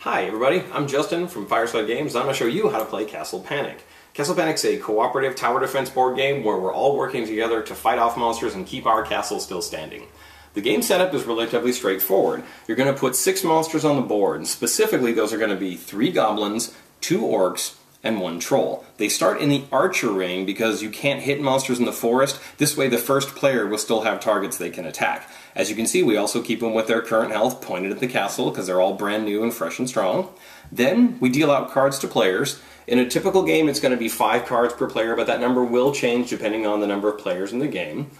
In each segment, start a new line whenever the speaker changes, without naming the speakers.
Hi everybody, I'm Justin from Fireside Games, and I'm going to show you how to play Castle Panic. Castle Panic's a cooperative tower defense board game where we're all working together to fight off monsters and keep our castle still standing. The game setup is relatively straightforward. You're going to put 6 monsters on the board, and specifically those are going to be 3 goblins, 2 orcs, and 1 troll. They start in the archer ring because you can't hit monsters in the forest. This way the first player will still have targets they can attack. As you can see, we also keep them with their current health pointed at the castle because they're all brand new and fresh and strong. Then we deal out cards to players. In a typical game it's going to be 5 cards per player, but that number will change depending on the number of players in the game.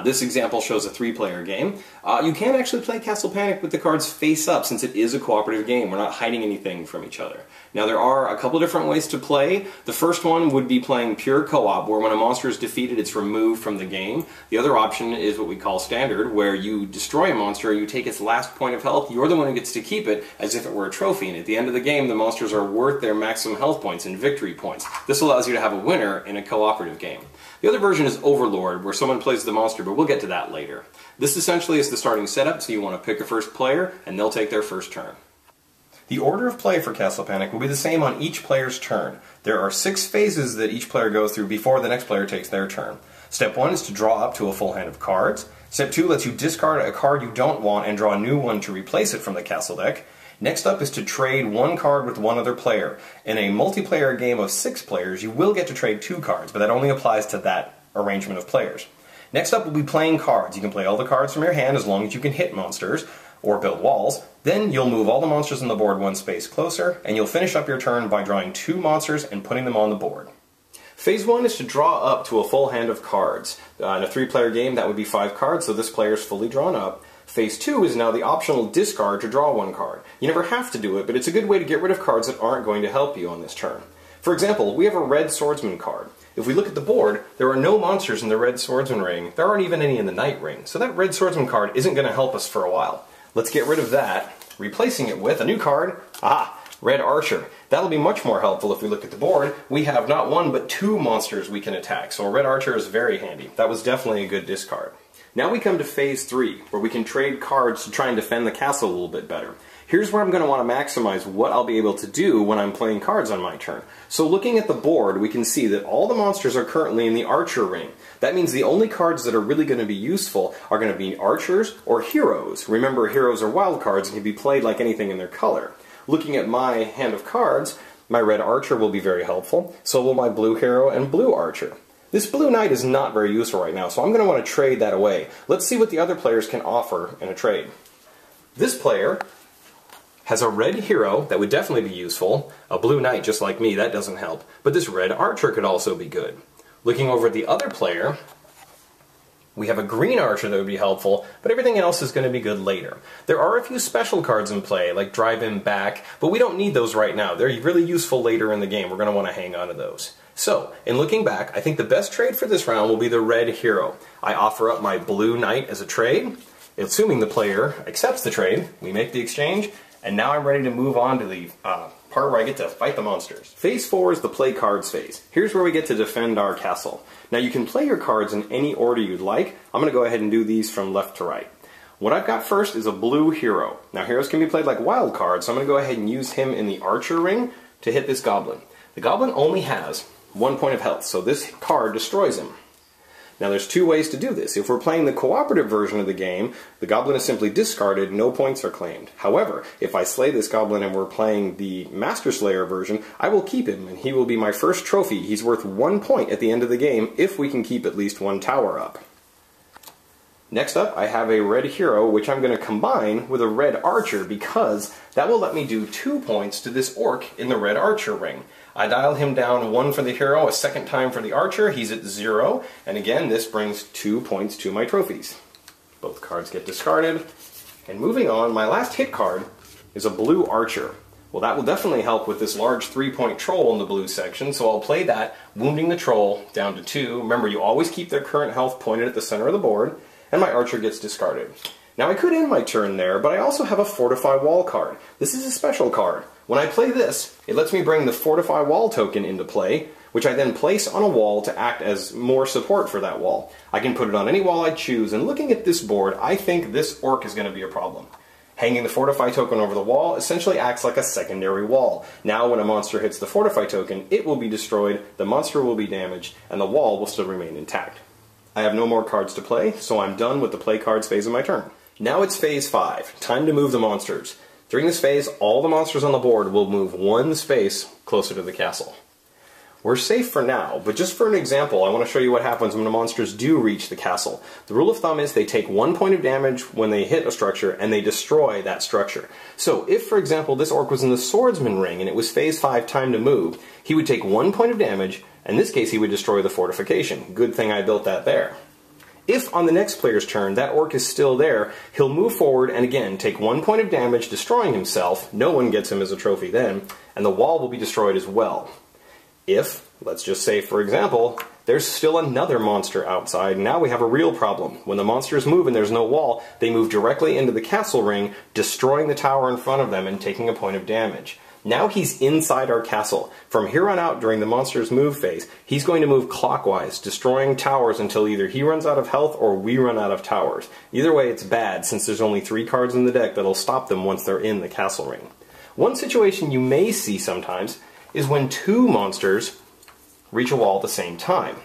This example shows a 3-player game. You can actually play Castle Panic with the cards face up since it is a cooperative game. We're not hiding anything from each other. Now there are a couple different ways to play. The first one would be playing pure co-op, where when a monster is defeated it's removed from the game. The other option is what we call standard, where you destroy a monster, you take its last point of health, you're the one who gets to keep it as if it were a trophy, and at the end of the game the monsters are worth their maximum health points and victory points. This allows you to have a winner in a cooperative game. The other version is Overlord, where someone plays the monster, but we'll get to that later. This essentially is the starting setup, so you want to pick a first player, and they'll take their first turn. The order of play for Castle Panic will be the same on each player's turn. There are 6 phases that each player goes through before the next player takes their turn. Step 1 is to draw up to a full hand of cards. Step 2 lets you discard a card you don't want and draw a new one to replace it from the castle deck. Next up is to trade 1 card with one other player. In a multiplayer game of 6 players, you will get to trade 2 cards, but that only applies to that arrangement of players. Next up will be playing cards. You can play all the cards from your hand as long as you can hit monsters or build walls. Then you'll move all the monsters on the board 1 space closer, and you'll finish up your turn by drawing 2 monsters and putting them on the board. Phase 1 is to draw up to a full hand of cards. In a 3-player game that would be 5 cards, so this player is fully drawn up. Phase 2 is now the optional discard to draw 1 card. You never have to do it, but it's a good way to get rid of cards that aren't going to help you on this turn. For example, we have a red swordsman card. If we look at the board, there are no monsters in the red swordsman ring. There aren't even any in the knight ring, so that red swordsman card isn't going to help us for a while. Let's get rid of that, replacing it with a new card. Red archer. That'll be much more helpful if we look at the board. We have not 1 but 2 monsters we can attack, so a red archer is very handy. That was definitely a good discard. Now we come to phase 3, where we can trade cards to try and defend the castle a little bit better. Here's where I'm going to want to maximize what I'll be able to do when I'm playing cards on my turn. So looking at the board, we can see that all the monsters are currently in the archer ring. That means the only cards that are really going to be useful are going to be archers or heroes. Remember, heroes are wild cards and can be played like anything in their color. Looking at my hand of cards, my red archer will be very helpful, so will my blue hero and blue archer. This blue knight is not very useful right now, so I'm going to want to trade that away. Let's see what the other players can offer in a trade. This player has a red hero that would definitely be useful, a blue knight just like me, that doesn't help, but this red archer could also be good. Looking over at the other player, we have a green archer that would be helpful, but everything else is going to be good later. There are a few special cards in play, like Drive Him Back, but we don't need those right now. They're really useful later in the game. We're going to want to hang on to those. So, in looking back, I think the best trade for this round will be the red hero. I offer up my blue knight as a trade. Assuming the player accepts the trade, we make the exchange, and now I'm ready to move on to the part where I get to fight the monsters. Phase 4 is the play cards phase. Here's where we get to defend our castle. Now you can play your cards in any order you'd like. I'm going to go ahead and do these from left to right. What I've got first is a blue hero. Now heroes can be played like wild cards, so I'm going to go ahead and use him in the archer ring to hit this goblin. The goblin only has 1 point of health, so this card destroys him. Now there's 2 ways to do this. If we're playing the cooperative version of the game, the goblin is simply discarded, no points are claimed. However, if I slay this goblin and we're playing the Master Slayer version, I will keep him, and he will be my first trophy. He's worth 1 point at the end of the game if we can keep at least 1 tower up. Next up, I have a red hero, which I'm going to combine with a red archer because that will let me do 2 points to this orc in the red archer ring. I dial him down 1 for the hero, a second time for the archer, he's at 0, and again this brings 2 points to my trophies. Both cards get discarded, and moving on, my last hit card is a blue archer. Well, that will definitely help with this large 3-point troll in the blue section, so I'll play that, wounding the troll down to 2. Remember, you always keep their current health pointed at the center of the board, and my archer gets discarded. Now I could end my turn there, but I also have a Fortify Wall card. This is a special card. When I play this, it lets me bring the Fortify Wall token into play, which I then place on a wall to act as more support for that wall. I can put it on any wall I choose, and looking at this board, I think this orc is going to be a problem. Hanging the Fortify token over the wall essentially acts like a secondary wall. Now when a monster hits the Fortify token, it will be destroyed, the monster will be damaged, and the wall will still remain intact. I have no more cards to play, so I'm done with the play cards phase of my turn. Now it's phase 5, time to move the monsters. During this phase, all the monsters on the board will move one space closer to the castle. We're safe for now, but just for an example, I want to show you what happens when the monsters do reach the castle. The rule of thumb is they take 1 point of damage when they hit a structure, and they destroy that structure. So if, for example, this orc was in the swordsman ring and it was phase 5 time to move, he would take 1 point of damage, and in this case he would destroy the fortification. Good thing I built that there. If on the next player's turn that orc is still there, he'll move forward and again take 1 point of damage, destroying himself. No one gets him as a trophy then, and the wall will be destroyed as well. If, let's just say for example, there's still another monster outside, now we have a real problem. When the monsters move and there's no wall, they move directly into the castle ring, destroying the tower in front of them and taking a point of damage. Now he's inside our castle. From here on out during the monsters move phase, he's going to move clockwise, destroying towers until either he runs out of health or we run out of towers. Either way it's bad, since there's only 3 cards in the deck that'll stop them once they're in the castle ring. One situation you may see sometimes is when 2 monsters reach a wall at the same time.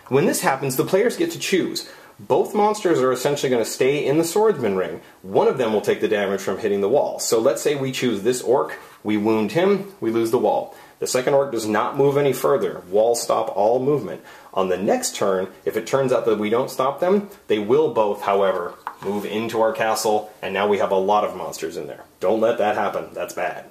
When this happens, the players get to choose. Both monsters are essentially going to stay in the swordsman ring. One of them will take the damage from hitting the wall. So let's say we choose this orc, we wound him, we lose the wall. The second orc does not move any further. Walls stop all movement. On the next turn, if it turns out that we don't stop them, they will both, however, move into our castle, and now we have a lot of monsters in there. Don't let that happen. That's bad.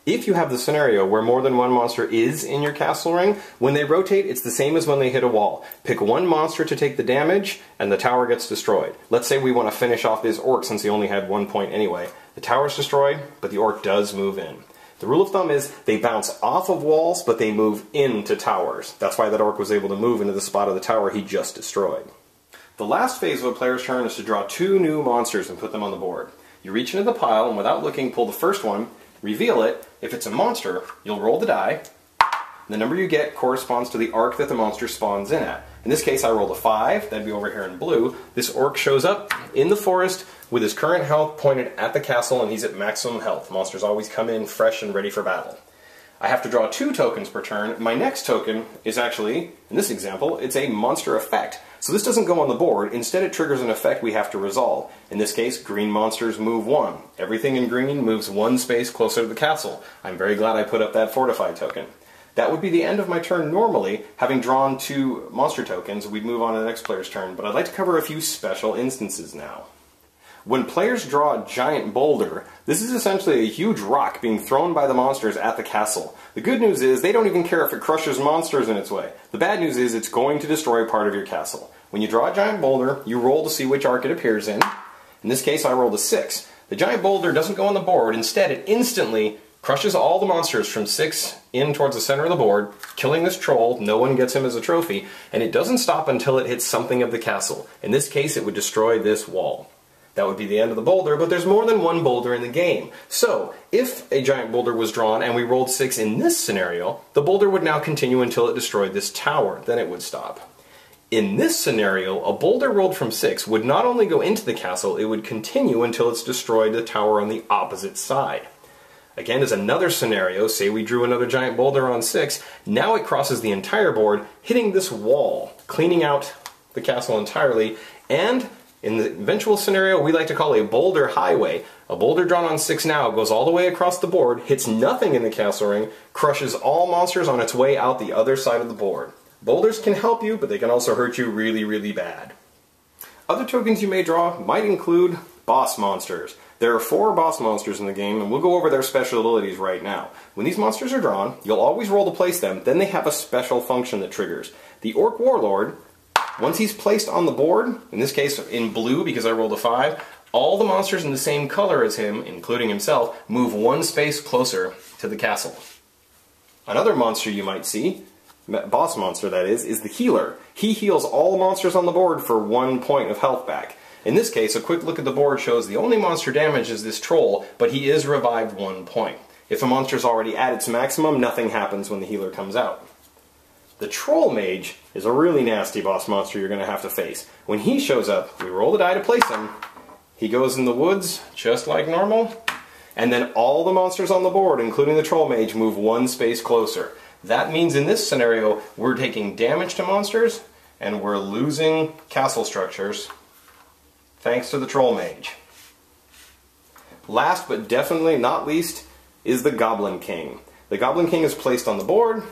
If you have the scenario where more than one monster is in your castle ring, when they rotate, it's the same as when they hit a wall. Pick one monster to take the damage, and the tower gets destroyed. Let's say we want to finish off this orc since he only had 1 point anyway. The tower's destroyed, but the orc does move in. The rule of thumb is they bounce off of walls, but they move into towers. That's why that orc was able to move into the spot of the tower he just destroyed. The last phase of a player's turn is to draw 2 new monsters and put them on the board. You reach into the pile, and without looking, pull the first one, reveal it. If it's a monster, you'll roll the die. The number you get corresponds to the arc that the monster spawns in at. In this case, I rolled a 5, that'd be over here in blue. This orc shows up in the forest with his current health pointed at the castle, and he's at maximum health. Monsters always come in fresh and ready for battle. I have to draw 2 tokens per turn. My next token is actually, in this example, it's a monster effect. So this doesn't go on the board, instead it triggers an effect we have to resolve. In this case, green monsters move 1. Everything in green moves 1 space closer to the castle. I'm very glad I put up that fortify token. That would be the end of my turn normally. Having drawn 2 monster tokens, we'd move on to the next player's turn, but I'd like to cover a few special instances now. When players draw a giant boulder, this is essentially a huge rock being thrown by the monsters at the castle. The good news is they don't even care if it crushes monsters in its way. The bad news is it's going to destroy part of your castle. When you draw a giant boulder, you roll to see which arc it appears in. In this case, I rolled a 6. The giant boulder doesn't go on the board. Instead, it instantly crushes all the monsters from 6 in towards the center of the board, killing this troll. No one gets him as a trophy, and it doesn't stop until it hits something of the castle. In this case, it would destroy this wall. That would be the end of the boulder, but there's more than one boulder in the game. So, if a giant boulder was drawn and we rolled 6 in this scenario, the boulder would now continue until it destroyed this tower. Then it would stop. In this scenario, a boulder rolled from 6 would not only go into the castle, it would continue until it's destroyed the tower on the opposite side. Again, as another scenario, say we drew another giant boulder on 6, now it crosses the entire board, hitting this wall, cleaning out the castle entirely, and in the eventual scenario we like to call a boulder highway. A boulder drawn on 6 now goes all the way across the board, hits nothing in the castle ring, crushes all monsters on its way out the other side of the board. Boulders can help you, but they can also hurt you really, really bad. Other tokens you may draw might include boss monsters. There are 4 boss monsters in the game, and we'll go over their special abilities right now. When these monsters are drawn, you'll always roll to place them, then they have a special function that triggers. The Orc Warlord, once he's placed on the board, in this case in blue because I rolled a 5, all the monsters in the same color as him, including himself, move 1 space closer to the castle. Another monster you might see, boss monster that is the healer. He heals all monsters on the board for 1 point of health back. In this case, a quick look at the board shows the only monster damaged is this troll, but he is revived 1 point. If a monster is already at its maximum, nothing happens when the healer comes out. The Troll Mage is a really nasty boss monster you're going to have to face. When he shows up, we roll the die to place him. He goes in the woods, just like normal. And then all the monsters on the board, including the Troll Mage, move one space closer. That means in this scenario, we're taking damage to monsters, and we're losing castle structures, thanks to the Troll Mage. Last but definitely not least is the Goblin King. The Goblin King is placed on the board,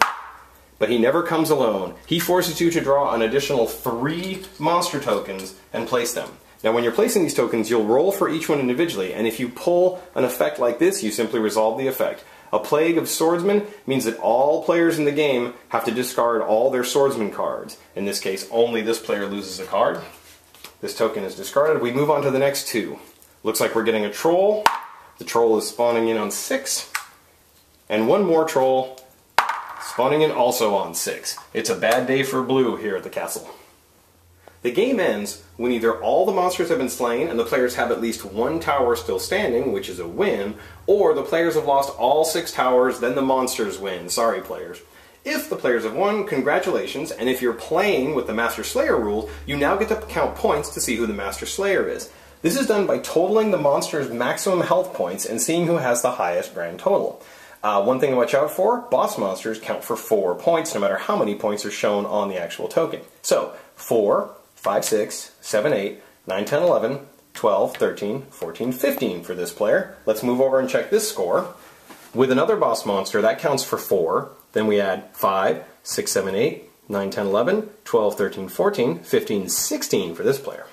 but he never comes alone. He forces you to draw an additional 3 monster tokens and place them. Now when you're placing these tokens, you'll roll for each one individually, and if you pull an effect like this, you simply resolve the effect. A Plague of Swordsmen means that all players in the game have to discard all their swordsman cards. In this case, only this player loses a card. This token is discarded. We move on to the next 2. Looks like we're getting a troll. The troll is spawning in on 6. And one more troll spawning in also on 6. It's a bad day for blue here at the castle. The game ends when either all the monsters have been slain and the players have at least 1 tower still standing, which is a win, or the players have lost all 6 towers, then the monsters win. Sorry, players. If the players have won, congratulations, and if you're playing with the Master Slayer rules, you now get to count points to see who the Master Slayer is. This is done by totaling the monster's maximum health points and seeing who has the highest grand total. One thing to watch out for, boss monsters count for 4 points, no matter how many points are shown on the actual token. So, 4, 5, 6, 7, 8, 9, 10, 11, 12, 13, 14, 15 for this player. Let's move over and check this score. With another boss monster, that counts for 4. Then we add 5, 6, 7, 8, 9, 10, 11, 12, 13, 14, 15, 16 for this player.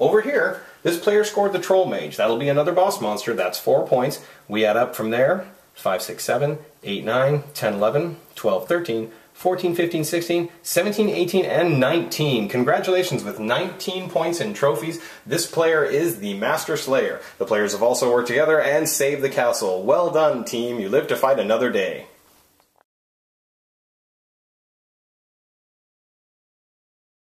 Over here, this player scored the Troll Mage. That'll be another boss monster. That's 4 points. We add up from there. 5, 6, 7, 8, 9, 10, 11, 12, 13, 14, 15, 16, 17, 18, and 19. Congratulations, with 19 points and trophies, this player is the Master Slayer. The players have also worked together and saved the castle. Well done, team. You live to fight another day.